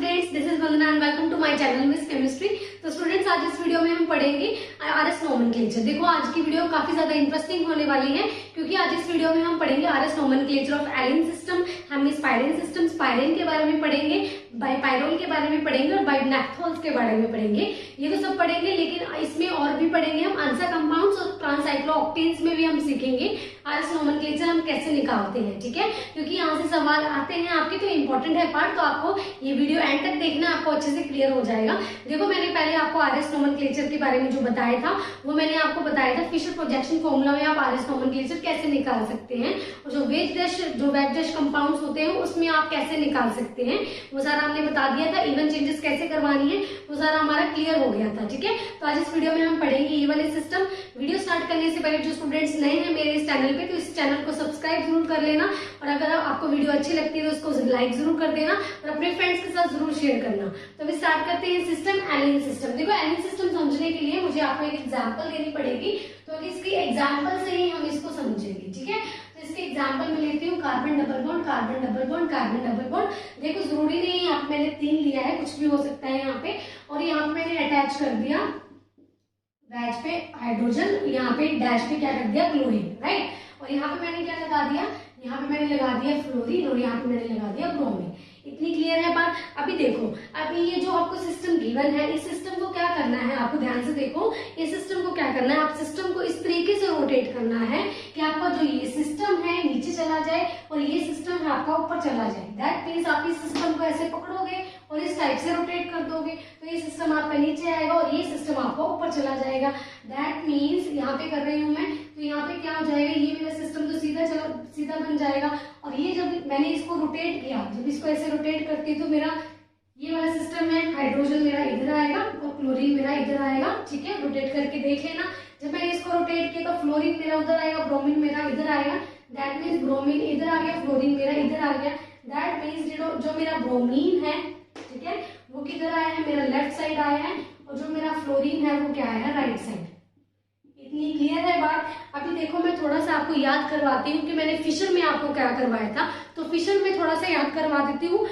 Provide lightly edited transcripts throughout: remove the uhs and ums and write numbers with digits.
Students, this is Vandana and welcome to my channel Miss Chemistry. तो students, आज इस video में हम पढ़ेंगे आरएस नोमेनक्लेचर। देखो, आज की वीडियो काफी ज्यादा इंटरेस्टिंग होने वाली है क्योंकि आज इस वीडियो में हम पढ़ेंगे R S nomenclature of allene system, hemispiran system, spiran के बारे में पढ़ेंगे, बाइपाइरोल के बारे में पढ़ेंगे और बाइनेप्थोल्स के बारे में पढ़ेंगे। ये तो सब पढ़ेंगे, लेकिन इसमें और भी पढ़ेंगे हम आंसर कंपाउंड्स और ट्रांसाइक्लोऑक्टेन्स में भी हम सीखेंगे आरएस नोमेनक्लेचर हम कैसे निकालते हैं। ठीक है, क्योंकि यहाँ से सवाल आते हैं आपके, तो इंपॉर्टेंट है पार्ट। तो आपको ये वीडियो एंड तक देखना, आपको अच्छे से क्लियर हो जाएगा। देखो, मैंने पहले आपको आरएस नोमेनक्लेचर के बारे में जो बताया था वो मैंने आपको बताया था फिशर प्रोजेक्शन फॉर्मूला में आप आरएस नोमेनक्लेचर कैसे निकाल सकते हैं, और जो वेज डैश कंपाउंड्स होते हैं उसमें आप कैसे निकाल सकते हैं, वो सारा हमने बता दिया था। इवन चेंजेस कैसे करवानी है वो सारा हमारा क्लियर हो गया था। ठीक है, तो आज इस वीडियो में हम पढ़ेंगे ये वाले सिस्टम। वीडियो स्टार्ट करने से पहले जो स्टूडेंट्स नए हैं मेरे इस चैनल पे, तो इस चैनल को सब्सक्राइब जरूर कर लेना, और अगर आपको वीडियो अच्छी लगती है तो उसको लाइक जरूर कर देना और अपने फ्रेंड्स के साथ जरूर शेयर करना। तो अभी स्टार्ट करते हैं सिस्टम, एलिन सिस्टम। देखो, एलिन सिस्टम समझने के लिए मुझे आपको एक एग्जाम्पल देनी पड़ेगी, तो इसकी एग्जाम्पल से ही हम इसको समझेंगे। ठीक है, तो इसके एग्जाम्पल में लेती हूँ carbon double bond, carbon double bond, carbon double bond. देखो, जरूरी नहीं है, यहाँ पे मैंने 3 लिया है, कुछ भी हो सकता है यहाँ पे, और यहाँ पे मैंने अटैच कर दिया वैज पे हाइड्रोजन, यहाँ पे डैश पे क्या कर दिया क्लोरीन, राइट। और यहाँ पे मैंने क्या लगा दिया, यहाँ पे मैंने लगा दिया फ्लोरीन, और यहाँ पे मैंने लगा दिया ब्रोमीन। इतनी क्लियर है बात। अभी देखो, अभी ये जो आपको सिस्टम गिवन है, इस सिस्टम को क्या करना है, आपको ध्यान से देखो, इस सिस्टम को क्या करना है, आप सिस्टम को इस तरीके से रोटेट करना है कि आपका जो ये सिस्टम है नीचे चला जाए और ये सिस्टम है आपका ऊपर चला जाए। दैट मीन्स आप इस सिस्टम को ऐसे पकड़ोगे और इस टाइप से रोटेट कर दोगे, तो ये सिस्टम आपका नीचे आएगा और ये सिस्टम आपका ऊपर चला जाएगा। दैट मीन्स यहाँ पे कर रही हूँ मैं, तो यहाँ पे क्या हो जाएगा, ये मेरा सिस्टम तो सीधा बन जाएगा, और ये जब मैंने इसको रोटेट किया, जब इसको ऐसे रोटेट करती तो मेरा ये वाला सिस्टम है, हाइड्रोजन मेरा इधर आएगा और क्लोरीन मेरा इधर आएगा। ठीक है, रोटेट करके देख लेना, जब मैंने इसको रोटेट किया तो फ्लोरीन मेरा उधर आएगा, ब्रोमीन मेरा इधर आएगा। दैट मीन्स ब्रोमीन इधर आ गया, फ्लोरीन मेरा इधर आ गया। दैट मीन्स जो मेरा ब्रोमीन है, ठीक है, वो किधर आया है, मेरा लेफ्ट साइड आया है, और जो मेरा फ्लोरीन है वो क्या आया है, राइट साइड। इतनी क्लियर है बात। अभी देखो, मैं थोड़ा सा आपको याद करवाती हूँ कि मैंने फिशर में आपको क्या करवाया था, तो फिशर में थोड़ा सा याद करवा देती हूँ।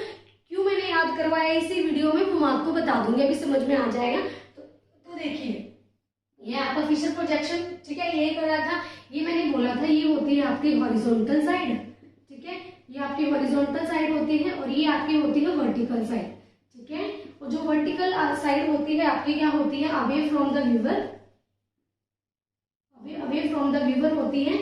क्यों मैंने याद करवाया इसी वीडियो में मैं आपको बता दूंगी, अभी समझ में आ जाएगा। तो देखिए, ये आपका फिशर प्रोजेक्शन, ठीक है, ये करा था, ये मैंने बोला था ये होती है आपकी हॉरिजॉन्टल साइड। ठीक है, ये आपकी हॉरिजॉन्टल साइड होती है और ये आपकी होती है वर्टिकल साइड। ठीक है, और जो वर्टिकल साइड होती है आपकी क्या होती है, away from the viewer, away from the viewer होती है,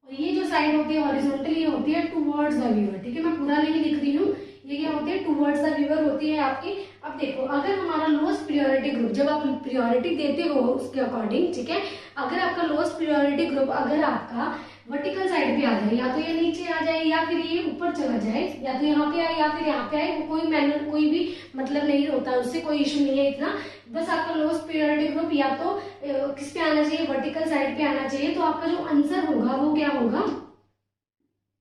और ये जो साइड होती है हॉरिजॉन्टली होती है टुवर्ड्स द व्यूअर। ठीक है, मैं पूरा नहीं लिख रही हूँ, ये क्या होती है, टुवर्ड्स द व्यूअर होती है आपकी। अब देखो, अगर हमारा लोएस्ट प्रायोरिटी ग्रुप, जब आप प्रायोरिटी देते हो उसके अकॉर्डिंग, ठीक है, अगर आपका लोएस्ट प्रायोरिटी ग्रुप अगर आपका वर्टिकल साइड पे आ जाए, या तो ये नीचे आ जाए या फिर ये ऊपर चला जाए, या तो यहाँ पे आए या फिर यहाँ पे आए, कोई भी मतलब नहीं होता, उससे कोई इशू नहीं है इतना। बस आपका लोएस्ट प्रायोरिटी ग्रुप या तो किस पे आना चाहिए, वर्टिकल साइड पे आना चाहिए। तो आपका जो आंसर होगा वो क्या होगा,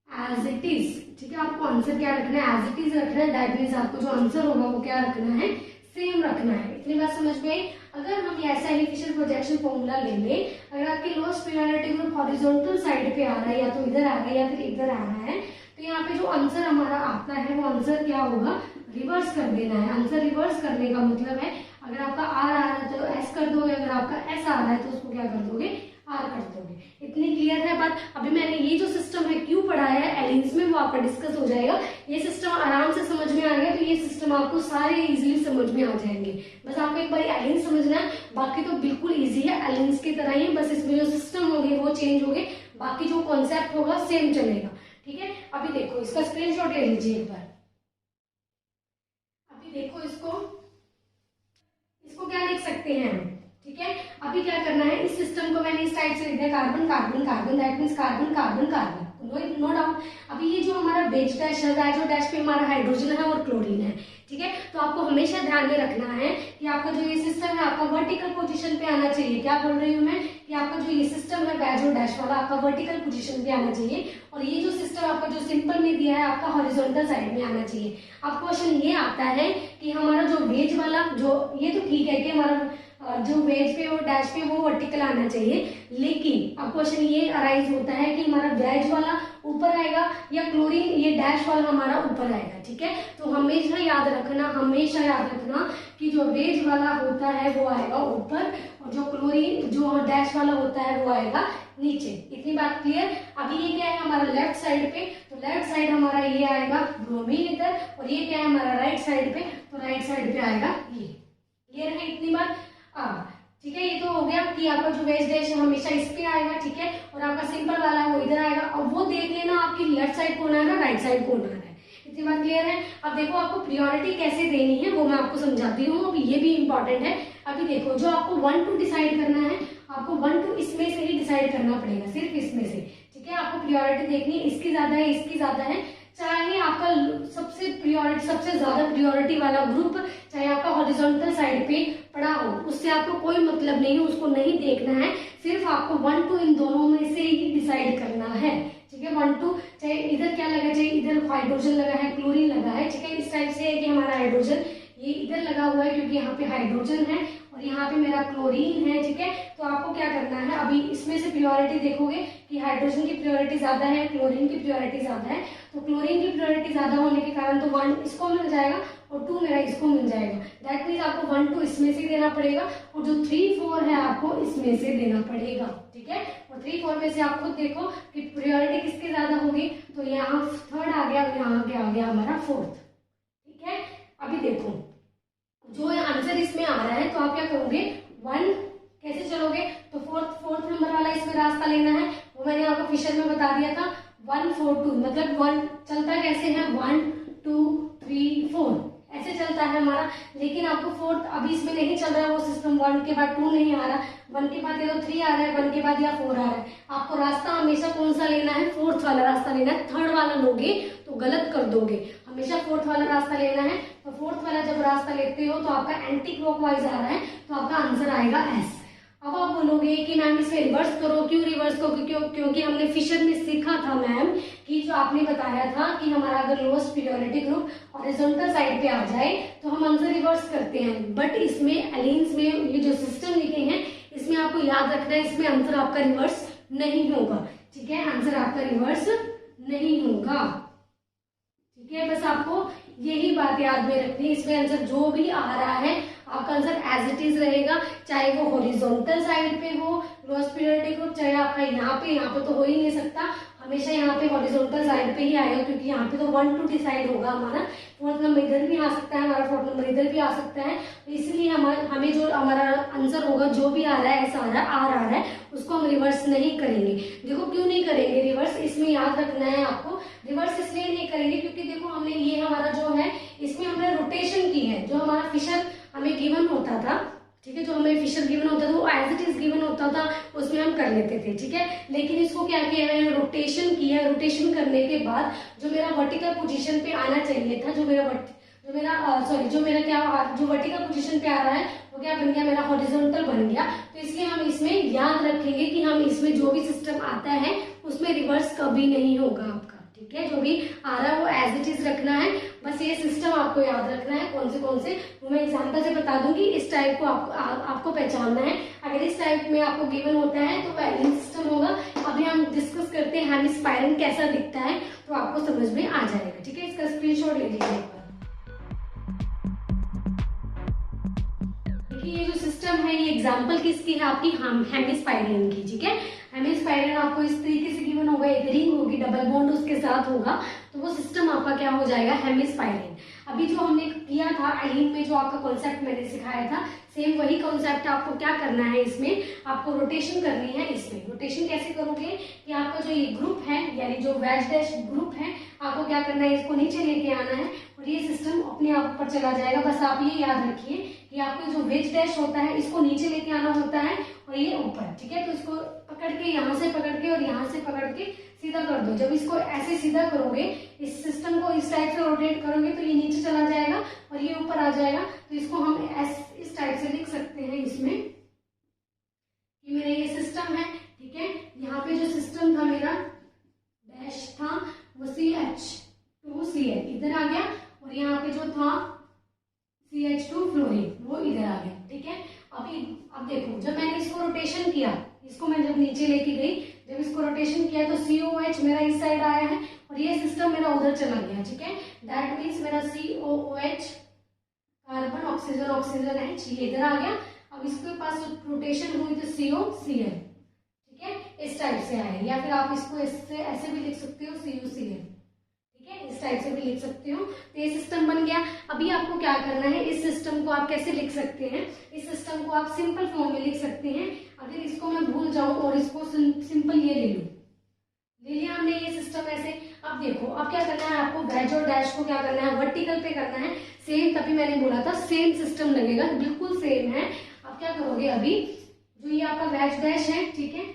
एज इट इज। ठीक है, आपको आंसर क्या रखना है, एज इट इज रखना है। दैट मीन्स आपको जो आंसर होगा वो क्या रखना है, सेम रखना है। इतनी बात समझ में आई। अगर हम ऐसा फिशर प्रोजेक्शन फॉर्मूला ले लें, अगर आपकी lowest priority group horizontal side पे आ रहा है, या तो इधर आ रहा है या फिर इधर आ रहा है, तो यहाँ पे जो आंसर हमारा आता है वो आंसर क्या होगा, रिवर्स कर देना है। आंसर रिवर्स करने का मतलब है, अगर आपका आर आ रहा है तो एस कर दोगे, अगर आपका एस आ रहा है तो उसको क्या कर दोगे, आर कर दोगे। इतनी क्लियर है बात। अभी मैंने ये जो सिस्टम है क्यों पढ़ाया है एलिन्स में, वो आपका डिस्कस हो जाएगा। ये सिस्टम आराम से समझ में आ गया तो ये सिस्टम आपको सारे इजीली समझ में आ जाएंगे। बस आपको एक बार एलिन्स समझना है, बाकी तो बिल्कुल इजी है, एलिन्स की तरह ही। बस इसमें जो सिस्टम होंगे वो चेंज होंगे, बाकी जो कॉन्सेप्ट होगा सेम चलेगा। ठीक है, अभी देखो, इसका स्क्रीनशॉट ले लीजिए एक बार। अभी देखो, इसको क्या लिख सकते हैं हम। ठीक है, अभी क्या करना है, इस सिस्टम को मैंने इस टाइप से लिख दिया, carbon carbon carbon, that means carbon carbon carbon, no doubt. अभी ये जो हमारा बेस डैश है, जो डैश पे हमारा हाइड्रोजन है और क्लोरीन है। ठीक है, तो आपको हमेशा ध्यान में रखना है कि आपका जो ये सिस्टम है आपका वर्टिकल पोजीशन पे आना चाहिए। क्या बोल रही हूँ मैं, कि आपका जो ये सिस्टम है बैज और डैश वाला आपका वर्टिकल पोजीशन पे आना चाहिए, और ये जो सिस्टम आपका जो सिंपल में दिया है आपका हॉरिजॉन्टल साइड में आना चाहिए। अब क्वेश्चन ये आता है कि हमारा जो वेज वाला, जो ये तो ठीक है कि हमारा जो वेज पे और डैश पे वो वर्टिकल आना चाहिए। लेकिन अब क्वेश्चन ये अराइज होता है कि हमारा वेज वाला ऊपर आएगा या क्लोरीन ये डैश वाला हमारा ऊपर आएगा। ठीक है, तो हमेशा याद रखना कि जो वेज वाला होता है वो आएगा ऊपर और जो क्लोरीन जो डैश वाला होता है वो आएगा नीचे। इतनी बात क्लियर। अभी ये क्या है हमारा लेफ्ट साइड पे, तो लेफ्ट साइड हमारा ये आएगा ब्रोमीन इधर, और ये क्या है हमारा राइट साइड पे, तो राइट साइड पे आएगा ये। क्लियर है इतनी बात? ठीक है, ये तो हो गया कि आपका जो वेज डैश है हमेशा इस पे आएगा। ठीक है, और आपका सिंपल वाला है वो इधर आएगा। अब वो देख लेना आपकी लेफ्ट साइड कौन आएगा, राइट साइड कौन आएगा। इतनी बात क्लियर है। अब देखो आपको प्रायोरिटी कैसे देनी है वो मैं आपको समझाती हूँ। अब ये भी इंपॉर्टेंट है। अभी देखो जो आपको 1 2 डिसाइड करना है, आपको 1 2 इसमें से ही डिसाइड करना पड़ेगा, सिर्फ इसमें से। ठीक है, आपको प्रायोरिटी देखनी है, इसकी ज्यादा है इसकी ज्यादा है। चाहे आपका सबसे ज्यादा प्रायोरिटी वाला ग्रुप चाहे आपका हॉरिजॉन्टल साइड पे पड़ा हो, उससे आपको कोई मतलब नहीं है, उसको नहीं देखना है। सिर्फ आपको 1 2 इन दोनों में से ही डिसाइड करना है। ठीक है, 1 2 चाहे इधर क्या लगा, चाहे इधर हाइड्रोजन लगा है, क्लोरीन लगा है। ठीक है, इस टाइप से है कि हमारा हाइड्रोजन ये इधर लगा हुआ है क्योंकि यहाँ पे हाइड्रोजन है और यहाँ पे मेरा क्लोरीन है। ठीक है, तो आपको क्या करना है, अभी इसमें से प्रायोरिटी देखोगे कि हाइड्रोजन की प्रायोरिटी ज्यादा है, क्लोरीन की प्रायोरिटी ज्यादा है। तो क्लोरीन की प्रायोरिटी ज्यादा होने के कारण तो 1 इसको मिल जाएगा और 2 मेरा इसको मिल जाएगा। दैट मीन्स आपको 1 2 इसमें से देना पड़ेगा और जो 3 4 है आपको इसमें से देना पड़ेगा। ठीक है, और 3 4 में से आप खुद देखो कि प्रायोरिटी किसकी ज्यादा होगी, तो यहाँ थर्ड आ गया, यहाँ आ गया हमारा फोर्थ। ठीक है, अभी देखो जो आंसर इसमें आ रहा है तो आप क्या करोगे, 1 कैसे चलोगे, तो फोर्थ नंबर वाला इसमें रास्ता लेना है। वो मैंने आपको फिशर में बता दिया था 1 4 2, मतलब 1 चलता कैसे है, 1 2 3 4 ऐसे चलता है हमारा। लेकिन आपको फोर्थ अभी इसमें नहीं चल रहा है वो सिस्टम, 1 के बाद 2 नहीं आ रहा, 1 के बाद या तो 3 आ रहा है, 1 के बाद या 4 आ रहा है। आपको रास्ता हमेशा कौन सा लेना है, फोर्थ वाला रास्ता लेना है। थर्ड वाला लोगे तो गलत कर दोगे, हमेशा फोर्थ वाला रास्ता लेना है। तो फोर्थ वाला जब रास्ता लेते हो तो आपका एंटी क्लॉकवाइज आ रहा है, तो आपका आंसर आएगा एस। अब आप बोलोगे कि मैम इसमें रिवर्स करो, क्यों रिवर्स करो, क्योंकि हमने फिशर में सीखा था मैम कि जो आपने बताया था कि हमारा अगर lowest priority group horizontal side पे आ जाए तो हम आंसर रिवर्स करते हैं। बट इसमें एलिन्स में ये जो सिस्टम लिखे हैं इसमें आपको याद रखना है, इसमें आंसर आपका रिवर्स नहीं होगा। ठीक है, आंसर आपका रिवर्स नहीं होगा। ठीक है, बस आपको यही बात याद में रखनी है। इसमें आंसर जो भी आ रहा है आपका आंसर एज इट इज रहेगा, चाहे वो हॉरिजॉन्टल साइड पे हो लोएस्ट प्रायोरिटी ग्रुप, चाहे आपका यहाँ पे तो हो ही नहीं सकता, हमेशा यहाँ पे हॉरिजॉन्टल साइड पे ही आएगा क्योंकि यहाँ पे तो 1 2 डिसाइड होगा हमारा। फोर्थ नंबर इधर भी आ सकता है हमारा, फोर्थ नंबर इधर भी आ सकता है। तो इसलिए हमें जो हमारा आंसर होगा जो भी आ रहा है ऐसा आ रहा है उसको हम रिवर्स नहीं करेंगे। देखो क्यों नहीं करेंगे रिवर्स, इसमें याद रखना है आपको, रिवर्स इसलिए नहीं करेंगे क्योंकि देखो हमने ये हमारा जो है इसमें हमने रोटेशन की है। जो हमारा फिशर हमें गिवन होता था, ठीक है, जो हमें फिशर गिवन होता था वो एज इट इज गिवन होता था, उसमें हम कर लेते थे। ठीक है, लेकिन इसको क्या किया है, रोटेशन किया। रोटेशन करने के बाद जो मेरा वर्टिकल पोजीशन पे आना चाहिए था, जो मेरा वर्टिकल पोजीशन पे आ रहा है वो क्या बन गया, मेरा हॉरिजॉन्टल बन गया। तो इसलिए हम इसमें याद रखेंगे कि हम इसमें जो भी सिस्टम आता है उसमें रिवर्स कभी नहीं होगा आपका। ठीक है, जो भी आ रहा है वो एज इट इज रखना है। बस ये सिस्टम आपको याद रखना है, कौन से वो मैं एग्जांपल से बता दूंगी। इस टाइप को आपको पहचानना है। अगर इस टाइप में आपको गिवन होता है तो एलिन सिस्टम होगा। अभी हम डिस्कस करते हैं हेमिस्पायरन कैसा दिखता है, तो आपको समझ में आ जाएगा। ठीक है, इसका स्क्रीनशॉट ले लीजिए एक बार। देखिए ये जो सिस्टम है ये एग्जांपल किसकी है, आपकी हेमिस्पायरन की। ठीक है, हेमिस्पायरन आपको इस तरीके से गिवन होगा, एक रिंग होगी, डबल बॉन्ड उसके साथ होगा, तो वो सिस्टम आपका क्या हो जाएगा, हेमिस्पायरन। अभी जो हमने किया था एलीन में, जो आपका कॉन्सेप्ट मैंने सिखाया था, सेम वही कॉन्सेप्ट आपको क्या करना है, इसमें आपको रोटेशन करनी है। इसमें रोटेशन कैसे करोगे कि आपका जो ये ग्रुप है यानी जो वेज डैश ग्रुप है, आपको क्या करना है, इसको नीचे लेके आना है और ये सिस्टम अपने आप ऊपर चला जाएगा। बस आप ये याद रखिए कि आपको जो वेज डैश होता है इसको नीचे लेके आना होता है और ये ऊपर। ठीक है, तो इसको पकड़ के यहाँ से पकड़ के और यहाँ से पकड़ के सीधा कर दो। जब इसको ऐसे सीधा करोगे, इस सिस्टम को इस टाइप से रोटेट करोगे तो ये नीचे चला जाएगा और ये ऊपर आ जाएगा। तो इसको हम इस टाइप से लिख सकते हैं इसमें कि मेरा ये सिस्टम है। ठीक है, यहाँ पे जो सिस्टम था मेरा डैश था वो CH2Cl इधर आ गया और यहाँ पे जो था CH2 फ्लोरीन वो इधर आ गया। ठीक है, अब देखो, जब मैंने इसको रोटेशन किया, इसको मैं जब नीचे लेके गई, जब इसको रोटेशन किया तो COOH मेरा इस साइड आया है और ये सिस्टम मेरा उधर चला गया, ठीक है। दैट मीन्स मेरा COOH carbon oxygen oxygen H ये इधर आ गया। अब इसके पास रोटेशन हुई तो COCl, ठीक है, इस टाइप से आया। या फिर आप इसको ऐसे भी लिख सकते हो CuCl, ठीक है, इस टाइप से भी लिख सकते हो। तो ये सिस्टम बन गया। अभी आपको क्या करना है, इस सिस्टम को आप कैसे लिख सकते हैं, इस सिस्टम को आप सिंपल फॉर्म में लिख सकते हैं। अगर इसको मैं भूल जाऊं और इसको सिंपल ये ले लिया हमने ये सिस्टम ऐसे। अब देखो, अब क्या करना है आपको, वेज और डैश को क्या करना है, वर्टिकल पे करना है। सेम, तभी मैंने बोला था सेम सिस्टम लगेगा, बिल्कुल सेम है। अब क्या करोगे, अभी जो ये आपका वेज डैश है, ठीक है,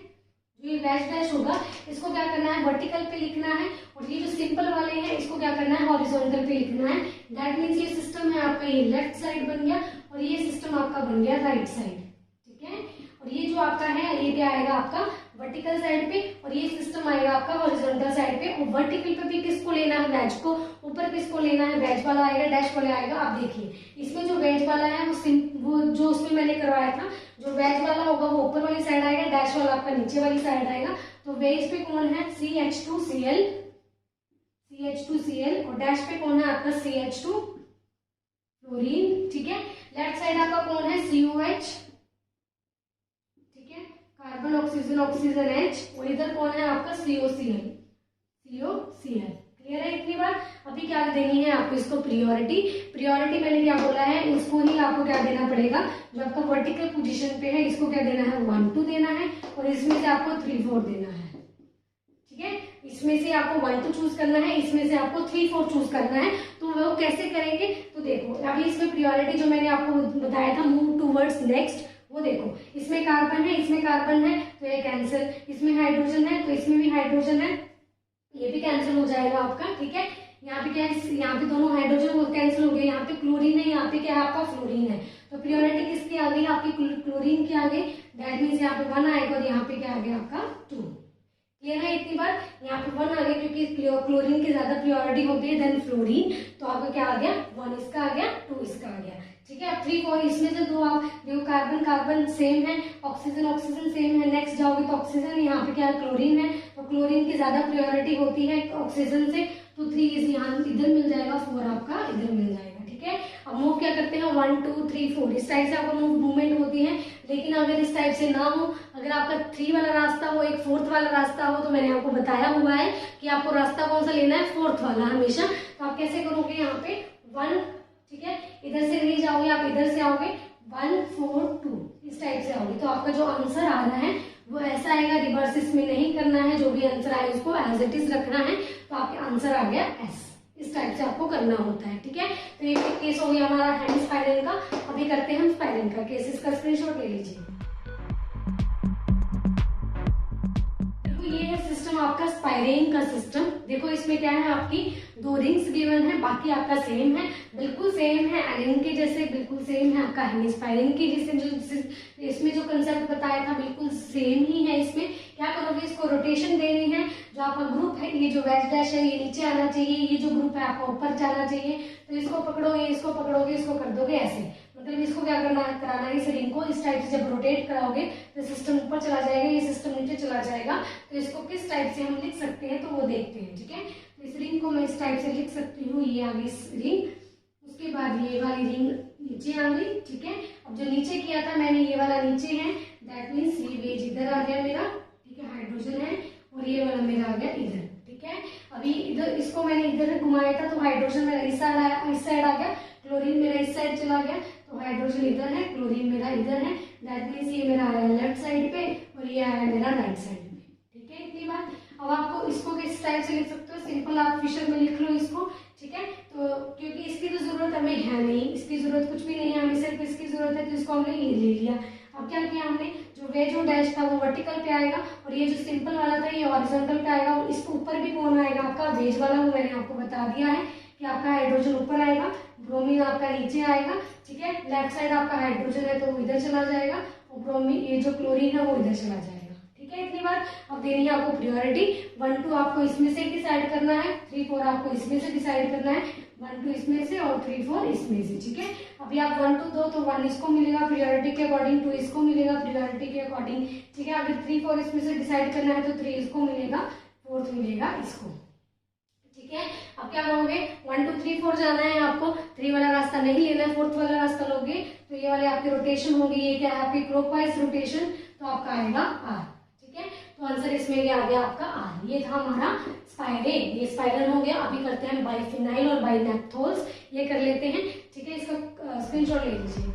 जो ये वेज डैश होगा इसको क्या करना है, वर्टिकल पे लिखना है। और ये जो सिंपल वाले हैं इसको क्या करना है, हॉरिजॉन्टल पे लिखना है। दैट मीन्स ये सिस्टम है आपका, ये लेफ्ट साइड बन गया और ये सिस्टम आपका बन गया राइट साइड, ठीक है। और ये जो आपका है ये क्या आएगा आपका वर्टिकल साइड पे और ये सिस्टम आएगा आपका हॉरिजॉन्टल साइड पे। और वर्टिकल पे भी किसको लेना है, वेज को। ऊपर किसको लेना है, वेज वाला आएगा, डैश वाला आएगा। आप देखिए इसमें जो वेज वाला है वो जो उसमें मैंने करवाया था, जो वेज वाला होगा वो ऊपर वाली साइड आएगा, डैश वाला आपका नीचे वाली साइड आएगा। तो वेज पे कौन है, CH2Cl और डैश पे कौन है आपका CH2 फ्लोरीन, ठीक है। लेफ्ट साइड आपका कौन है, COH, ठीक है, कार्बन ऑक्सीजन ऑक्सीजन H। और इधर कौन है आपका COCl। क्लियर है इतनी बार। अभी क्या देनी है आपको, इसको प्रियोरिटी मैंने क्या बोला है, इसको ही आपको क्या देना पड़ेगा, जो आपका वर्टिकल पोजीशन पे है इसको क्या देना है, 1 2 देना है। और इसमें से आपको 3 4 देना है, ठीक है। इसमें से आपको 1 2 चूज करना है, इसमें से आपको 3 4 चूज करना है। तो वो कैसे करेंगे, तो देखो अभी इसमें प्रियोरिटी जो मैंने आपको बताया था, मूव टूवर्ड्स नेक्स्ट, वो देखो इसमें कार्बन है, इसमें कार्बन है तो ये कैंसिल, इसमें हाइड्रोजन है तो इसमें भी हाइड्रोजन है, ये भी कैंसिल हो जाएगा आपका, ठीक है। यहाँ पे क्या है, यहाँ पे दोनों हाइड्रोजन कैंसिल हो गए, यहाँ पे क्लोरीन है, यहाँ पे क्या है आपका फ्लोरीन है। तो प्रियोरिटी किसकी आ गई, आपकी क्लोरीन की आ गई। दैट मीन्स यहाँ पे 1 आएगा और यहाँ पे क्या आ गया आपका 2। क्लियर है इतनी बार। यहाँ पे 1 आ गया क्योंकि क्लोरीन की ज्यादा प्रियोरिटी होती है देन फ्लोरीन। तो आपका क्या आ गया, 1 इसका आ गया, 2 इसका आ गया, ठीक है। अब 3 4 इसमें से दो आप देखो, कार्बन सेम है, ऑक्सीजन सेम है। नेक्स्ट जाओगे तो ऑक्सीजन, यहाँ पे क्या क्लोरीन है, तो क्लोरीन की ज्यादा प्रियोरिटी होती है ऑक्सीजन से। तो 3 यहाँ इधर मिल जाएगा, 4 आपका इधर मिल जाएगा, ठीक है। अब मूव क्या करते हैं, 1 2 3 4 इस टाइप से आपको मूवमेंट होती है। लेकिन अगर इस टाइप से ना हो, अगर आपका 3 वाला रास्ता हो, एक 4th वाला रास्ता हो, तो मैंने आपको बताया हुआ है कि आपको रास्ता कौन सा लेना है, 4th वाला हमेशा। तो आप कैसे करोगे, यहाँ पे 1, ठीक है, इधर से नहीं जाओगे आप, इधर से आओगे 1 4 2 इस टाइप से आओगे। तो आपका जो आंसर आ रहा है वो ऐसा आएगा, रिवर्स इसमें नहीं करना है, जो भी आंसर आए उसको एज इट इज रखना है। तो आपका आंसर आ गया S। इस टाइप से आपको करना होता है, ठीक है। तो ये केस हो गया हमारा हैंड स्पाइरन का। अभी करते हैं हम स्पाइरन का केस, इसका स्क्रीनशॉट ले लीजिए। ये है सिस्टम आपका स्पाइरेन का सिस्टम। देखो इसमें क्या है, आपकी 2 रिंग्स गिवन है, बाकी आपका सेम है, बिल्कुल सेम है, एलिन के जैसे बिल्कुल सेम है आपका हेमिस्पाइरिन के जैसे। जो इसमें जो कंसेप्ट बताया था बिल्कुल सेम ही है। इसमें क्या करोगे, इसको रोटेशन देनी है। जो आपका ग्रुप है, ये जो वेज डैश है ये नीचे आना चाहिए, ये जो ग्रुप है आपका ऊपर जाना चाहिए। तो इसको पकड़ोगे, इसको पकड़ोगे, इसको कर दोगे ऐसे, मतलब इसको क्या कराना है, इस रिंग को इस टाइप से जब रोटेट कराओगे तो सिस्टम ऊपर चला जाएगा, ये सिस्टम नीचे चला जाएगा। तो इसको किस टाइप से हम लिख सकते हैं तो वो देखते हैं, ठीक है। तो इस रिंग को मैं इस टाइप से लिख सकती हूँ, ये आ गई रिंग, उसके बाद ये वाली रिंग नीचे आ गई, ठीक है। अब जो नीचे किया था मैंने, ये वाला नीचे है, दैट मीन्स ये वेज इधर आ गया मेरा, ठीक है, हाइड्रोजन है, और ये वाला मेरा आ गया इधर, ठीक है। अभी इधर इसको मैंने इधर घुमाया था तो हाइड्रोजन मेरा इस साइड आ गया, क्लोरीन मेरा इस साइड चला गया, तो हाइड्रोजन इधर है, क्लोरीन मेरा इधर है। दैट मीन्स ये मेरा आया लेफ्ट साइड पे और ये आया मेरा राइट साइड पे, ठीक है। इतनी बात। अब आपको इसको किस टाइप से लिख सकते हो, सिंपल आप फिशर में लिख लो इसको, ठीक है। तो क्योंकि इसकी तो जरूरत हमें है नहीं, इसकी जरूरत कुछ भी नहीं है, हमें सिर्फ इसकी जरूरत है, तो इसको हमने ये ले लिया। अब क्या किया हमने, जो वेज और डैश था वो वर्टिकल पे आएगा और ये जो सिंपल वाला था ये हॉरिजॉन्टल पे आएगा। और इसके ऊपर भी कौन आएगा आपका वेज वाला, वो मैंने आपको बता दिया है कि आपका हाइड्रोजन ऊपर आएगा, ब्रोमीन आपका नीचे आएगा, ठीक है। लेफ्ट साइड आपका हाइड्रोजन है तो वो इधर चला जाएगा और ब्रोमीन ये जो क्लोरीन है वो इधर चला जाएगा, ठीक है। इतनी बार। अब देनी है आपको प्रायोरिटी, 1 2 आपको इसमें से डिसाइड करना है, 3 4 आपको इसमें से डिसाइड करना है। 1 2 इसमें से और 3 4 इसमें से, ठीक है। अभी आप 1 2 दो तो 1 इसको मिलेगा प्रियोरिटी के अकॉर्डिंग, 2 इसको मिलेगा प्रियोरिटी के अकॉर्डिंग, ठीक है। अगर 3 4 इसमें से डिसाइड करना है तो 3 इसको मिलेगा, 4th मिलेगा इसको, ठीक है। अब क्या करोगे, 1 2 3 4 जाना है आपको, 3 वाला रास्ता नहीं लेना है, 4th वाला रास्ता लोगे तो ये वाले आपके रोटेशन होगी, ये क्या है आपकी क्लॉकवाइज रोटेशन, तो आपका आएगा R, ठीक है। तो आंसर इसमें क्या आ गया आपका R। ये था हमारा स्पाइरेन, ये स्पाइरल हो गया। अभी करते हैं बाइफिनाइल और बाइनेप्थोल्स, ये कर लेते हैं, ठीक है। इसका स्क्रीनशॉट ले लीजिए।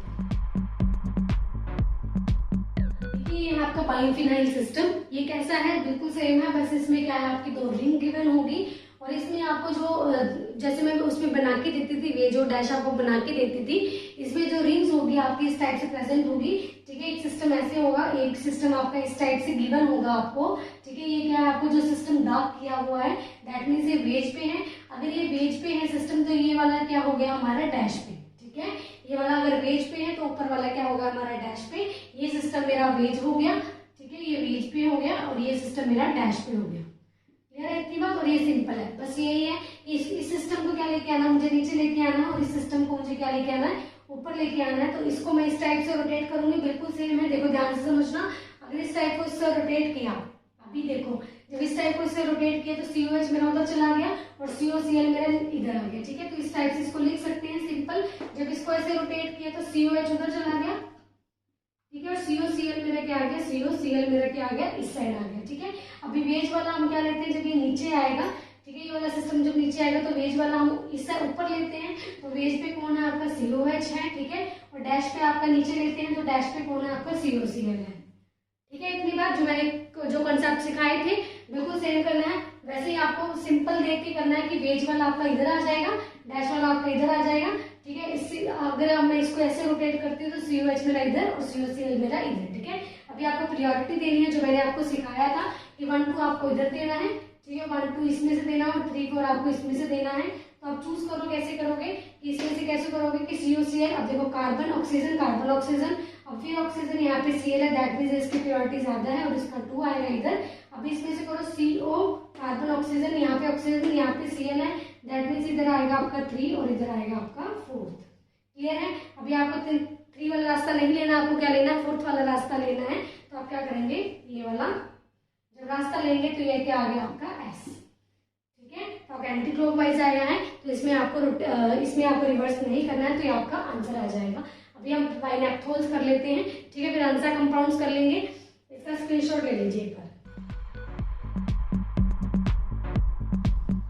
ये है आपका बाइफिनाइल सिस्टम, ये कैसा है, बिल्कुल सेम है, बस इसमें क्या है आपकी 2 रिंग गिवन होगी और इसमें आपको जो जैसे मैं उसमें बना के देती थी, वे जो डैश आपको बना के देती थी, इसमें जो रिंग्स होगी आपकी इस टाइप से प्रेजेंट होगी, ठीक है। एक सिस्टम ऐसे होगा, एक सिस्टम आपका इस टाइप से गिवन होगा आपको, ठीक है। ये क्या है आपको जो सिस्टम डार्क किया हुआ है दैट मीन्स ये वेज पे है। अगर ये वेज पे है सिस्टम तो ये वाला क्या हो गया हमारा डैश पे, ठीक है। ये वाला अगर वेज पे है तो ऊपर वाला क्या होगा हमारा डैश पे। ये सिस्टम मेरा वेज हो गया, ठीक है, ये वेज पे हो गया और ये सिस्टम मेरा डैश पे हो गया। क्लियर है इतनी बात, और ये सिंपल है, बस यही है। इस सिस्टम को क्या लेके आना, मुझे नीचे लेके आना है और इस सिस्टम को मुझे क्या लेके आना है, ऊपर लेके आना है। तो इसको मैं इस टाइप से रोटेट करूंगी, बिल्कुल सेम है, देखो ध्यान से समझना। अगर इस टाइप को इससे रोटेट किया, अभी देखो जब इस टाइप को इससे रोटेट किया तो COH मेरा उधर चला गया और COCl मेरा इधर आ गया, ठीक है। तो इस टाइप से इसको लिख सकते हैं सिंपल। जब इसको ऐसे रोटेट किया तो COH उधर चला गया, ठीक है, और COCl मेरा क्या आ गया, COCl मेरा क्या आ गया, इस साइड आ गया, ठीक है। अभी वेज वाला हम क्या लेते हैं, जब ये नीचे आएगा, ठीक है, ये वाला सिस्टम जब नीचे आएगा तो वेज वाला हम इस साइड ऊपर लेते हैं, तो वेज पे कौन है आपका COH है, ठीक है, और डैश पे आपका नीचे लेते हैं तो डैश पे कौन है आपका COCl है, ठीक है। इतनी बात जो मैंने जो कंसेप्ट सिखाए थे बिल्कुल सेम करना है, वैसे ही आपको सिंपल देख के करना है कि वेज वाला आपका इधर आ जाएगा, डैश वाला आपका इधर आ जाएगा, ठीक है। इससे अगर मैं इसको ऐसे रोटेट करती हूँ तो COH मेरा इधर और COCl मेरा इधर, ठीक है। अभी आपको प्रियोरिटी देनी है जो मैंने आपको सिखाया था कि 1 2 आपको इधर देना है, ठीक है, 1 2 इसमें से देना और 3 4 आपको इसमें से देना है। तो आप चूज करो कैसे करोगे, कि इसमें से कैसे करोगे कि COCl, अब देखो कार्बन ऑक्सीजन कार्बन ऑक्सीजन, अब फिर ऑक्सीजन यहाँ पे Cl है दैट मीन्स इसकी प्रियोरिटी ज्यादा है और इसका 2 आएगा इधर। अब इसमें से करो CO कार्बन ऑक्सीजन, यहाँ पे ऑक्सीजन यहाँ पे Cl है दैट मीन्स इधर आएगा आपका 3 और इधर आएगा आपका 4th। क्लियर है। अभी आपको 3 वाला रास्ता नहीं लेना, आपको क्या लेना है 4th वाला रास्ता लेना है। तो आप क्या करेंगे, ये वाला जब रास्ता लेंगे तो ये क्या आ गया आपका S, ठीक है। तो आप एंटी क्लॉकवाइज आया है तो इसमें आपको रिवर्स नहीं करना है, तो ये आपका आंसर आ जाएगा। अभी हम बाइनेप्थोल्स कर लेते हैं, ठीक है, फिर आंसर कंपाउंड्स कर लेंगे। इसका स्क्रीनशॉट ले लीजिए एक बार।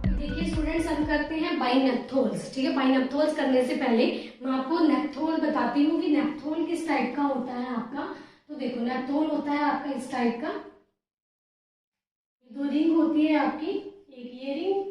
अभी देखिए स्टूडेंट्स, हम करते हैं बाइनेप्थोल्स, ठीक है। बाइनेप्थोल्स करने से पहले मैं आपको नेप्थोल बताती हूँ कि नेप्थोल किस टाइप का होता है आपका। तो देखो नेप्थोल होता है आपका इस टाइप का, 2 रिंग होती है आपकी, एक ये रिंग,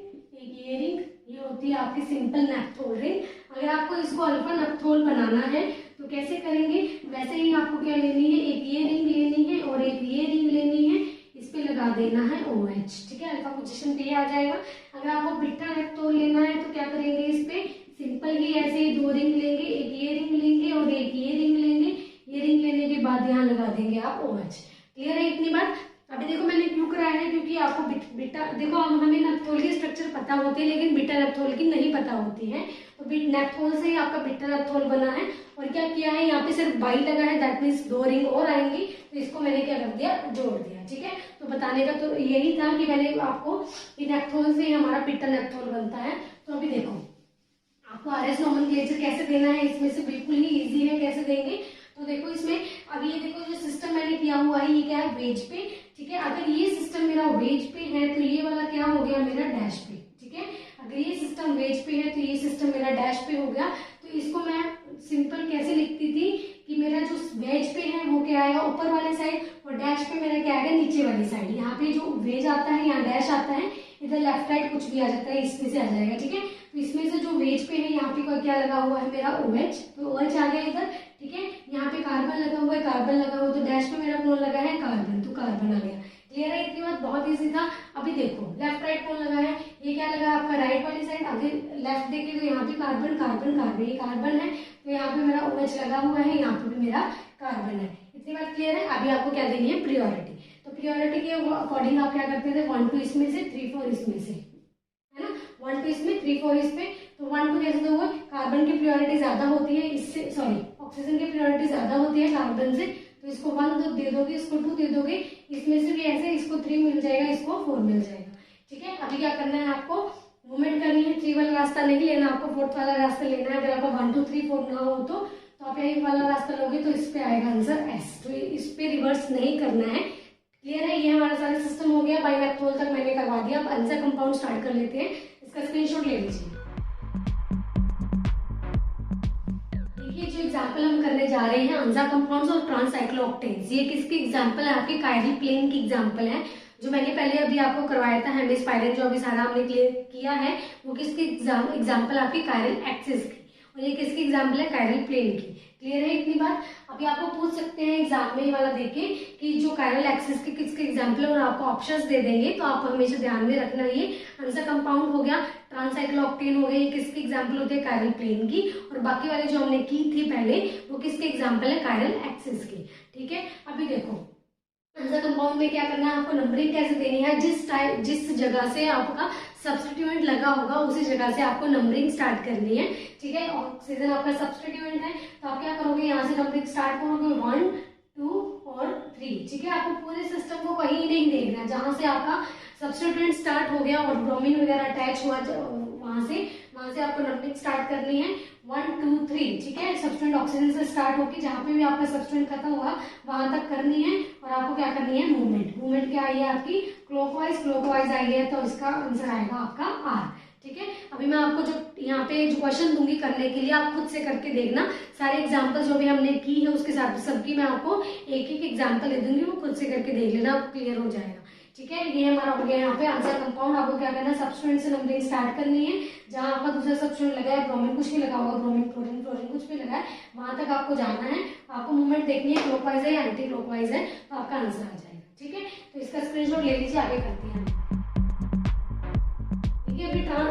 ये होती है आपकी सिंपल नेप्थोल रिंग। अगर आपको इसको अल्फा नेप्थोल बनाना है तो कैसे करेंगे, वैसे ही आपको क्या लेनी है, एक ये रिंग लेनी है और एक ये रिंग लेनी है, इस पे लगा देना है OH, ठीक है, अल्फा पोजीशन पे आ जाएगा। अगर आपको बीटा नेप्थोल लेना है तो क्या करेंगे, इस पे सिंपल ही ऐसे ही 2 रिंग लेंगे, एक ये रिंग लेंगे और एक ये रिंग लेंगे, ये रिंग लेने के बाद यहाँ लगा देंगे आप OH। क्लियर है इतनी बात। अभी देखो मैंने क्यों कराया है, क्योंकि आपको बीटा देखो हमें नेप्थोल की स्ट्रक्चर पता होती है लेकिन बीटा नेप्थोल की नहीं पता होती है। तो नेप्थोल से ही आपका बीटा नेप्थोल बना है। और क्या किया है, यहाँ पे सिर्फ बाई लगा है दैट मीन्स 2 रिंग और आएंगी, तो इसको मैंने क्या कर दिया, जोड़ दिया, ठीक है। तो बताने का तो यही था कि मैंने आपको नेप्थोल से हमारा बीटा नेप्थोल बनता है। तो अभी देखो आपको RS नोमेनक्लेचर कैसे देना है, इसमें से बिल्कुल ही इजी है, कैसे देंगे। तो देखो इसमें अभी ये देखो जो सिस्टम मैंने किया हुआ है ये क्या है, वेज पे, ठीक है। अगर ये सिस्टम मेरा वेज पे है तो ये वाला क्या हो गया मेरा डैश पे, ठीक है। अगर ये सिस्टम वेज पे है तो ये सिस्टम मेरा डैश पे हो गया। तो इसको मैं सिंपल कैसे लिखती थी कि मेरा जो वेज पे है वो क्या आएगा ऊपर वाले साइड और डैश पे मेरा क्या आएगा नीचे वाली साइड। यहाँ पे जो वेज आता है यहाँ डैश आता है, इधर लेफ्ट राइट कुछ भी आ जाता है, इसमें से आ जाएगा, ठीक है। तो इसमें से जो वेज पे है यहाँ पे क्या लगा हुआ है मेरा OH, तो OH आ गया इधर, ठीक है। यहाँ पे कार्बन लगा हुआ है, कार्बन लगा हुआ तो डैश पे मेरा कौन लगा है, कार्बन, तो कार्बन आ गया। क्लियर है इतनी बात, बहुत इजी था। अभी देखो लेफ्ट राइट कौन लगा है, ये क्या लगा आपका राइट वाली साइड। अगर लेफ्ट देखे तो यहाँ पे कार्बन कार्बन कार्बन, ये कार्बन है तो यहाँ पे मेरा OH लगा हुआ है, यहाँ पे भी मेरा कार्बन है। इतनी बात क्लियर है। अभी आपको क्या देनी है, प्रियोरिटी। तो प्रियोरिटी के अकॉर्डिंग आप क्या करते थे, 1 2 इसमें से 3 4 इसमें से, है ना, 1 2 इसमें 3 4 इसमें। तो 1 2 कैसे दोगे, कार्बन की प्रायोरिटी ज्यादा होती है इससे, सॉरी ऑक्सीजन की प्रायोरिटी ज्यादा होती है कार्बन से, तो इसको 1 दे दोगे, इसको 2 दे दोगे, इसमें से भी ऐसे इसको 3 मिल जाएगा, इसको 4 मिल जाएगा। ठीक है, अभी क्या करना है आपको, मूवमेंट करनी है, 3 वाला रास्ता नहीं लेना, आपको 4th वाला रास्ता लेना है। अगर आपको 1 2 3 4 ना हो तो आप यही वाला रास्ता लोगे तो इस पे आएगा आंसर एस, तो इस पे रिवर्स नहीं करना है। क्लियर है, ये हमारा सारा सिस्टम हो गया, बाई मैथोल तक मैंने करवा दिया। अब आंसर कंपाउंड स्टार्ट कर लेते हैं, इसका स्क्रीनशॉट ले लीजिए। देखिए जो एग्जांपल हम करने जा रहे हैं अंजा कंपाउंड्स और ट्रांससाइक्लोऑक्टेन्स, ये किसकी एग्जांपल है, आपके कायरल प्लेन की एग्जांपल है, जो मैंने पहले अभी आपको करवाया था हेमिस्पाइरल, जो अभी सारा हमने क्लियर किया है, वो किसकी एग्जांपल आपकी कायरल एक्सिस की, और ये किसकी एग्जांपल है, कायरल प्लेन की। क्लियर है इतनी बात। अभी आपको पूछ सकते हैं एग्जाम में वाला देखे कि जो कायरल एक्सिस के किसके एग्जांपल है, और आपको ऑप्शंस दे देंगे, तो आप हमेशा ध्यान में रखना। ये अंजा कंपाउंड हो गया, ट्रांससाइक्लोऑक्टेन हो गया, ये किसकी एग्जांपल होती है, कायरल प्लेन की, और बाकी वाले जो हमने की थी पहले वो किसके एग्जांपल है, कायरल एक्सिस की। ठीक है, अभी देखो अंजा कंपाउंड में क्या करना है, आपको नंबरिंग कैसे देनी है, जिस जगह से आपका सब्स्टिट्यूएंट लगा होगा उसी जगह से आपको नंबरिंग स्टार्ट करनी है। ठीक है, ऑक्सीजन आपका सब्स्टिट्यूएंट है, तो आप क्या करोगे, यहाँ से नंबरिंग स्टार्ट करोगे 1 2 और 3। ठीक है, आपको पूरे सिस्टम को कहीं नहीं देखना, जहां से आपका सब्स्टिट्यूएंट स्टार्ट हो गया और ब्रोमीन वगैरह अटैच हुआ वहां से आपको नंबरिंग स्टार्ट करनी है 1 2 3। ठीक है, सब्स्टिट्यूएंट ऑक्सीजन से स्टार्ट होकर जहां पे भी आपका सब्स्टिट्यूएंट खत्म होगा वहां तक करनी है, और आपको क्या करनी है, मूवमेंट क्या आई है आपकी, क्लॉकवाइज आई है, तो इसका आंसर आएगा आपका आर। ठीक है, अभी मैं आपको जो यहाँ पे जो क्वेश्चन दूंगी करने के लिए, आप खुद से करके देखना, सारे एग्जांपल जो भी हमने की है उसके साथ सबकी मैं आपको एक एक एग्जांपल दे दूंगी, वो खुद से करके देख लेना, आपको क्लियर हो जाएगा। ठीक है, ये हमारा हो गया यहाँ पे आंसर कंपाउंड। आपको क्या करना है, सब्स्टिट्यूएंट से नंबरिंग स्टार्ट करनी है, जहां आपका दूसरा सब्स्टिट्यूएंट लगा है, ब्रोमीन कुछ भी लगा होगा, ब्रोमीन क्लोरीन कुछ भी लगा है, वहां तक आपको जाना है, आपको मूवमेंट देखनी है, क्लॉकवाइज है या एंटी क्लॉकवाइज है, तो आपका आंसर आ जाएगा। ठीक है, तो इसका स्क्रीनशॉट ले लीजिए, आगे करते हैं।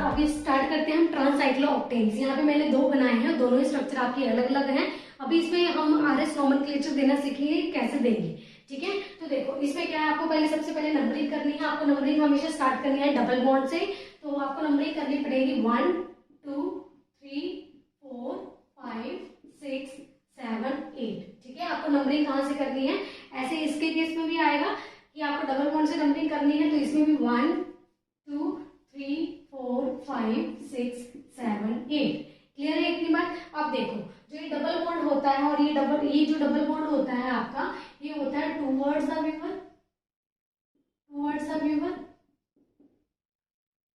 अभी स्टार्ट करते हैं हम ट्रांससाइक्लोऑक्टेन्स। यहाँ पे मैंने 2 बनाए हैं, दोनों ही स्ट्रक्चर आपके अलग अलग हैं। अभी इसमें हम आरएस नोमेनक्लेचर देना सीखेंगे कैसे देंगे। ठीक है, तो देखो इसमें क्या है, आपको पहले सबसे पहले नंबरिंग करनी है, आपको नंबरिंग हमेशा स्टार्ट करनी है डबल बॉन्ड से, तो आपको नंबरिंग करनी पड़ेगी 1 2 3 4 5 6 7 8। ठीक है, आपको नंबरिंग कहाँ से करनी है, ऐसे इसके केस में भी आएगा कि आपको डबल बॉन्ड से नंबरिंग करनी है, तो इसमें भी 1 2 3 4 5 6 7 8। क्लियर है इतनी बात। अब देखो जो ये डबल बॉन्ड होता है और ये जो डबल बॉन्ड होता है आपका, ये होता है टूवर्ड्स द व्यूअर।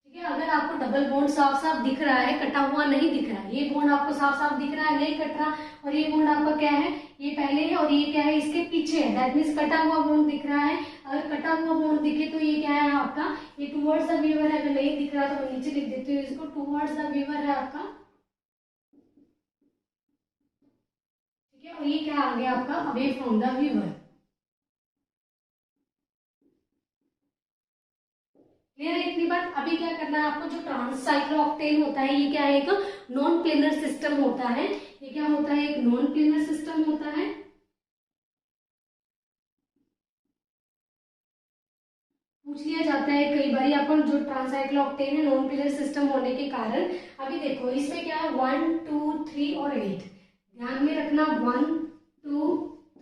ठीक है, अगर आपको डबल बॉन्ड साफ साफ दिख रहा है, कटा हुआ नहीं दिख रहा है, ये बॉन्ड आपको साफ साफ दिख रहा है, नहीं कट रहा, और ये बॉन्ड आपका क्या है, ये पहले है और ये क्या है, इसके पीछे है, दैट मीन्स कटा हुआ बॉन्ड दिख रहा है। अगर कटा हुआ बॉन्ड दिखे तो ये क्या है आपका, ये टूवर्ड्स द व्यूअर है। अगर नहीं दिख रहा तो मैं नीचे लिख देती हूँ इसको, टूवर्ड्स द व्यूअर है आपका। ठीक है, और ये क्या आ गया आपका, away from the viewer. Clear है इतनी बात। अभी क्या करना है आपको, जो ट्रांससाइक्लोऑक्टेन होता है ये क्या है, एक नॉन प्लेनर सिस्टम होता है। ये क्या होता है, एक नॉन प्लेनर सिस्टम होता है। पूछ लिया जाता है कई बार आपको, जो ट्रांससाइक्लोऑक्टेन है नॉन प्लेनर सिस्टम होने के कारण। अभी देखो इसमें क्या है, 1 2 3 और 8, ध्यान में रखना 1 2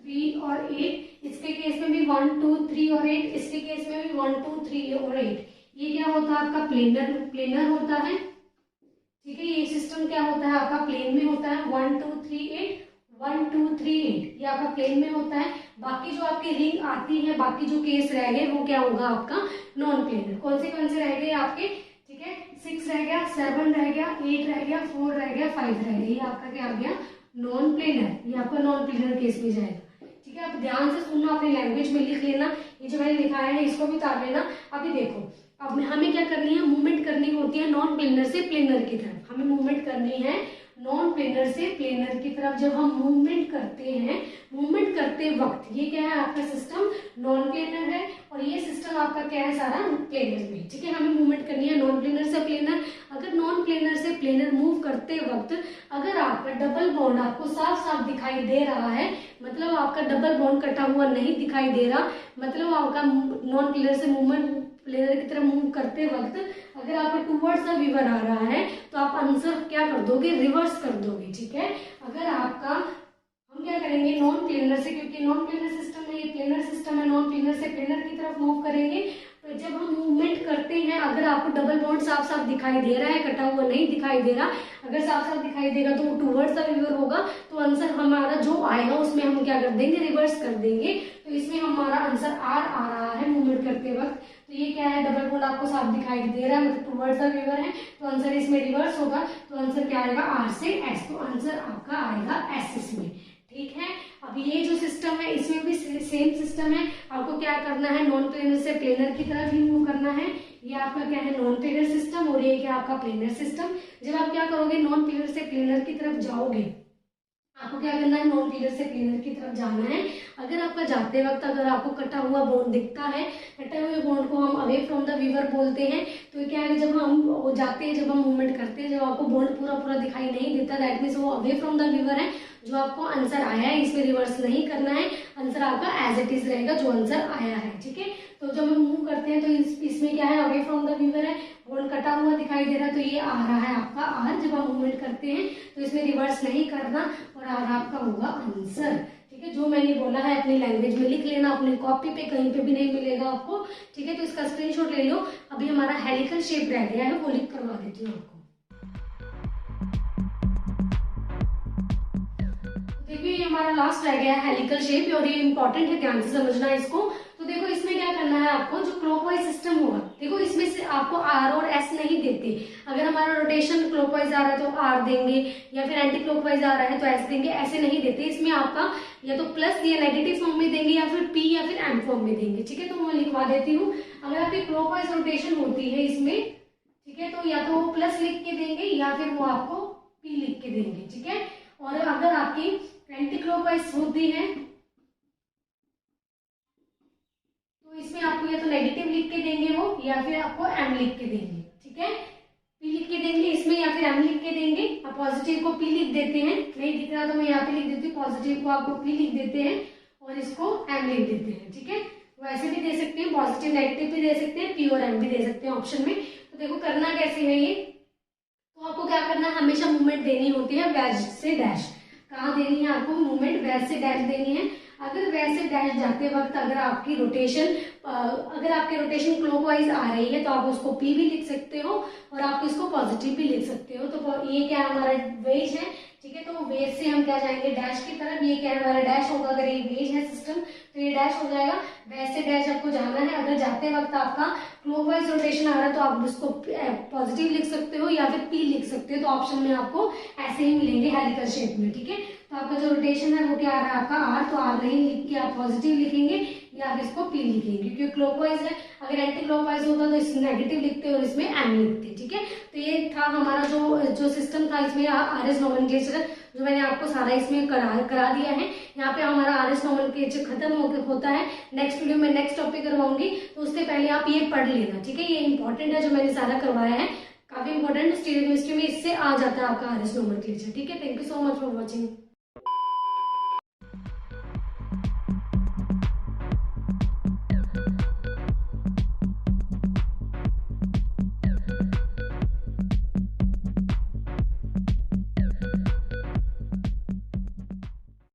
3 और 8। इसके केस में भी 1 2 3 और 8, इसके केस में भी 1 2 3 और 8। ये क्या होता है आपका, प्लेनर होता है। ठीक है, ये सिस्टम क्या होता है आपका, प्लेन में होता है। 1 2 3 8 1 2 3 8 ये आपका प्लेन में होता है। बाकी जो आपकी रिंग आती है, बाकी जो केस रह गए वो क्या होगा आपका, नॉन प्लेनर। कौन से रह गए आपके, ठीक है, 6 रह गया, 7 रह गया, 8 रह गया, 4 रह गया, 5 रह गया, ये आपका क्या आ गया, नॉन प्लेनर। ये आपका नॉन प्लेनर केस में जाएगा। ठीक है, आप ध्यान से सुनना, अपने लैंग्वेज में लिख लेना, ये जो मैंने लिखाया है इसको भी उतार लेना। अभी देखो अब हमें क्या करनी है, मूवमेंट करनी होती है नॉन प्लेनर से प्लेनर की तरफ। हमें मूवमेंट करनी है नॉन प्लेनर से प्लेनर की तरफ। जब हम मूवमेंट करते हैं, मूवमेंट करते वक्त ये क्या है आपका सिस्टम नॉन प्लेनर है, और ये सिस्टम आपका क्या है, सारा प्लेनर में। ठीक है, हमें मूवमेंट करनी है नॉन प्लेनर से प्लेनर। अगर नॉन प्लेनर से प्लेनर मूव करते वक्त अगर आपका डबल बॉन्ड आपको साफ साफ दिखाई दे रहा है, मतलब आपका डबल बॉन्ड कटा हुआ नहीं दिखाई दे रहा, मतलब आपका नॉन प्लेनर से मूवमेंट प्लेनर की तरफ मूव करते वक्त अगर आपका टूवर्ड्स द वीवर आ रहा है तो आप आंसर क्या कर दोगे, रिवर्स कर दोगे, ठीक है। अगर आपका, हम क्या करेंगे, नॉन प्लेनर से, क्योंकि नॉन प्लेनर सिस्टम में ये प्लेनर सिस्टम है, नॉन प्लेनर से प्लेनर की तरफ मूव करेंगे। तो जब हम मूवमेंट करते हैं, अगर आपको डबल बॉन्ड साफ साफ दिखाई दे रहा है, कटा हुआ नहीं दिखाई दे रहा, अगर साफ साफ दिखाई देगा तो वो टूवर्ड्स द वीवर होगा, तो आंसर हमारा जो आएगा उसमें हम क्या कर देंगे, रिवर्स कर देंगे। तो इसमें हमारा आंसर आर आ रहा है मूवमेंट करते वक्त। तो ये क्या है, डबल बॉन्ड आपको साफ दिखाई दे रहा है, मतलब टूवर्ड्स द वीवर है, तो आंसर इसमें रिवर्स होगा। तो आंसर क्या आएगा, आर से एस, तो आंसर आपका आएगा एस इसमें, ठीक है। अब ये जो सिस्टम है इसमें भी सेम सिस्टम है, आपको क्या करना है, नॉन प्लेनर से प्लेनर की तरफ ही मूव करना है। ये आपका क्या है, नॉन प्लेनर सिस्टम, और ये क्या आपका प्लेनर सिस्टम। जब आप क्या करोगे, नॉन प्लेनर से प्लेनर की तरफ जाओगे, आपको क्या करना है, नॉन प्लेनर से प्लेनर की तरफ जाना है। अगर आपका जाते वक्त अगर आपको कटा हुआ बॉन्ड दिखता है, कटे हुए बॉन्ड को हम अवे फ्रॉम द वीवर बोलते हैं। तो क्या है, जब हम जाते हैं, जब हम मूवमेंट करते हैं, जब आपको बॉन्ड पूरा पूरा दिखाई नहीं देता, दैट मीन्स वो अवे फ्रॉम द वीवर है। जो आपको आंसर आया है इसमें रिवर्स नहीं करना है, आंसर आपका एज इट इज रहेगा जो आंसर आया है, ठीक है। तो जब हम मूव करते हैं तो इसमें क्या है, अवे फ्रॉम द वीवर है, बॉन्ड कटा हुआ दिखाई दे रहा है, तो ये आ रहा है आपका आर। जब हम मूवमेंट करते हैं तो इसमें रिवर्स नहीं करना, और आर आपका होगा आंसर, ठीक है। जो मैंने बोला है अपनी लैंग्वेज में लिख लेना, अपनी कॉपी पे कहीं पे भी नहीं मिलेगा आपको, ठीक है। तो इसका स्क्रीनशॉट ले लो। अभी हमारा हेलिकल शेप रह गया है, वो लिख करवा देती हूँ आपको। देखिए ये हमारा लास्ट रह गया है हेलिकल शेप, और ये इंपॉर्टेंट है, ध्यान से समझना इसको। तो देखो इसमें क्या करना है आपको, जो क्लॉकवाइज सिस्टम होगा, देखो इसमें से आपको आर और एस नहीं देते। अगर हमारा रोटेशन क्लॉकवाइज आ रहा है तो आर देंगे, या फिर एंटी क्लॉकवाइज आ रहा है तो एस देंगे, ऐसे नहीं देते। इसमें आपका या तो प्लस या नेगेटिव फॉर्म में देंगे, या फिर पी या फिर एम फॉर्म में देंगे, ठीक है। तो मैं लिखवा देती हूँ। अगर आपकी क्लॉकवाइज रोटेशन होती है इसमें, ठीक है, तो या तो वो प्लस लिख के देंगे या फिर वो आपको पी लिख के देंगे, ठीक है। और अगर आपकी एंटी क्लॉकवाइज होती है तो इसमें आपको या तो नेगेटिव लिख के देंगे वो, या फिर आपको एम लिख के देंगे, ठीक है। पी लिख के देंगे इसमें, या फिर एम लिख के देंगे। अब पॉजिटिव को पी लिख देते हैं, नहीं दिख रहा तो मैं यहाँ पे लिख देती हूँ, पॉजिटिव को आपको पी लिख देते हैं और इसको एम लिख देते हैं, ठीक है। वैसे भी दे सकते हैं, पॉजिटिव नेगेटिव भी दे सकते हैं, पी और एम भी दे सकते हैं ऑप्शन में। तो देखो करना कैसे है ये, तो आपको क्या करना है, हमेशा मूवमेंट देनी होती है वैज से डैश। कहाँ देनी है आपको मूवमेंट, वैज से डैश देनी है। अगर वैज से डैश जाते वक्त अगर आपकी रोटेशन क्लॉकवाइज आ रही है तो आप उसको पी भी लिख सकते हो, और आप इसको पॉजिटिव भी लिख सकते हो। तो ये क्या हमारा वेज है, ठीक है। तो वेज से हम क्या जाएंगे, डैश की तरफ। ये क्या हमारा डैश होगा, अगर ये वेज है सिस्टम तो ये डैश हो जाएगा। वैज से डैश आपको जाना है। अगर जाते वक्त आपका क्लॉकवाइज रोटेशन आ रहा है तो आप उसको पॉजिटिव लिख सकते हो या फिर पी लिख सकते हो। तो ऑप्शन में आपको ऐसे ही मिलेंगे हेलिकल शेप में, ठीक है। तो आपका जो रोटेशन है वो क्या आ रहा है आपका आर, तो आर नहीं लिख के आप पॉजिटिव लिखेंगे या आप इसको पी लिखेंगे, क्योंकि क्लॉकवाइज है। अगर एंटी क्लॉकवाइज होता तो इसमें नेगेटिव लिखते और इसमें एम लिखते, ठीक है। तो ये था हमारा जो सिस्टम था, इसमें आर एस नोमेनक्लेचर जो मैंने आपको सारा इसमें करा दिया है। यहाँ पे हमारा आर एस नोमेनक्लेचर खत्म होता है। नेक्स्ट वीडियो में नेक्स्ट टॉपिक करवाऊंगी, तो उससे पहले आप ये पढ़ लेना, ठीक है। ये इंपॉर्टेंट है जो मैंने सारा करवाया है, काफी इंपॉर्टेंट। स्टीरियोकेमिस्ट्री में इससे आ जाता है आपका आर एस नोमेनक्लेचर, ठीक है। Thank you so much for watching.